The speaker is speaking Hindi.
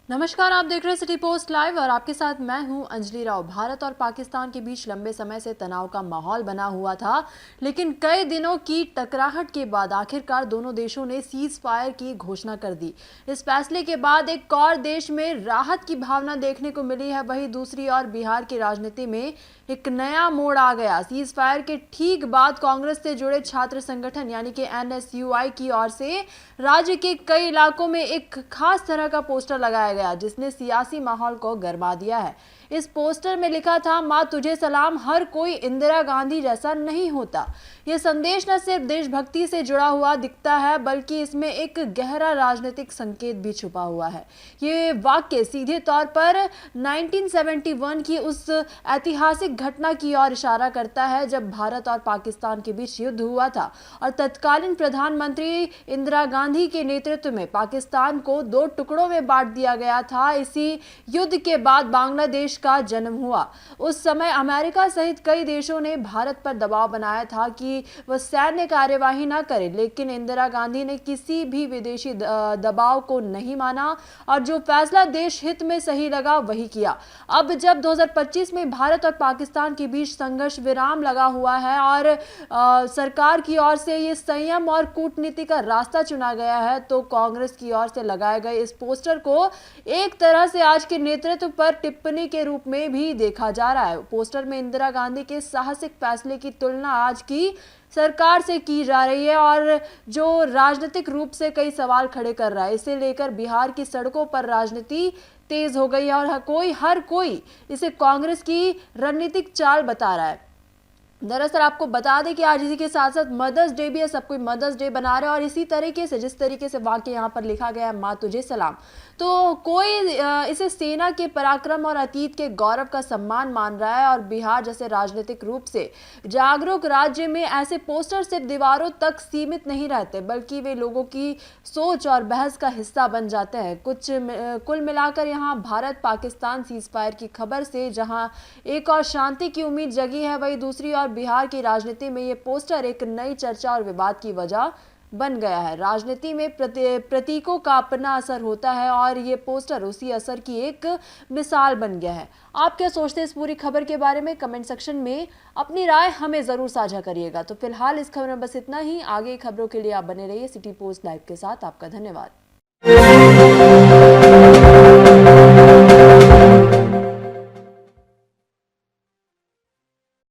नमस्कार, आप देख रहे हैं सिटी पोस्ट लाइव और आपके साथ मैं हूं अंजलि राव। भारत और पाकिस्तान के बीच लंबे समय से तनाव का माहौल बना हुआ था, लेकिन कई दिनों की टकराहट के बाद आखिरकार दोनों देशों ने सीज फायर की घोषणा कर दी। इस फैसले के बाद एक और देश में राहत की भावना देखने को मिली है, वहीं दूसरी ओर बिहार की राजनीति में एक नया मोड़ आ गया। सीज फायर के ठीक बाद कांग्रेस से जुड़े छात्र संगठन यानी कि एनएसयूआई की ओर से राज्य के कई इलाकों में एक खास तरह का पोस्टर लगाया गया, जिसने सियासी माहौल को गरमा दिया है। इस पोस्टर में लिखा था, मां तुझे सलाम, हर कोई इंदिरा गांधी जैसा नहीं होता। यह संदेश न सिर्फ देशभक्ति से जुड़ा हुआ दिखता है, बल्कि इसमें एक गहरा राजनीतिक संकेत भी छुपा हुआ है। ये वाक्य सीधे तौर पर 1971 की उस ऐतिहासिक घटना की ओर इशारा करता है जब भारत और पाकिस्तान के बीच युद्ध हुआ था और तत्कालीन प्रधानमंत्री इंदिरा गांधी के नेतृत्व में पाकिस्तान को दो टुकड़ों में बांट दिया गया था। इसी युद्ध के बाद बांग्लादेश का जन्म हुआ। उस समय अमेरिका सहित कई देशों ने भारत पर दबाव बनाया था कि वह सैन्य कार्यवाही न करे, लेकिन इंदिरा गांधी ने किसी भी विदेशी दबाव को नहीं माना और जो फैसला देश हित में सही लगा वही किया। अब जब 2025 में भारत और पाकिस्तान के बीच संघर्ष विराम लगा हुआ है और सरकार की ओर से ये संयम और कूटनीति का रास्ता चुना गया है, तो कांग्रेस की ओर से लगाए गए इस पोस्टर को एक तरह से आज के नेतृत्व पर टिप्पणी के रूप में भी देखा जा रहा है। पोस्टर में इंदिरा गांधी के साहसिक फैसले की तुलना आज की सरकार से की जा रही है और जो राजनीतिक रूप से कई सवाल खड़े कर रहा है। इसे लेकर बिहार की सड़कों पर राजनीति तेज हो गई है और हर कोई इसे कांग्रेस की रणनीतिक चाल बता रहा है। दरअसल आपको बता दें कि आज इसी के साथ साथ मदर्स डे भी है, सब कोई मदर्स डे बना रहे हैं और इसी तरीके से जिस तरीके से वाक्य यहाँ पर लिखा गया है, माँ तुझे सलाम, तो कोई इसे सेना के पराक्रम और अतीत के गौरव का सम्मान मान रहा है। और बिहार जैसे राजनीतिक रूप से जागरूक राज्य में ऐसे पोस्टर सिर्फ दीवारों तक सीमित नहीं रहते, बल्कि वे लोगों की सोच और बहस का हिस्सा बन जाते हैं। कुल मिलाकर यहाँ भारत पाकिस्तान सीज फायर की खबर से जहाँ एक और शांति की उम्मीद जगी है, वही दूसरी और बिहार की राजनीति में ये पोस्टर एक नई चर्चा और विवाद की वजह बन गया है। राजनीति में प्रतीकों का अपना असर होता है और ये पोस्टर उसी असर की एक मिसाल बन गया है। आप क्या सोचते हैं इस पूरी खबर के बारे में? कमेंट सेक्शन में अपनी राय हमें जरूर साझा करिएगा। तो फिलहाल इस खबर में बस इतना ही। आगे खबरों के लिए आप बने रहिए सिटी पोस्ट लाइव के साथ। आपका धन्यवाद।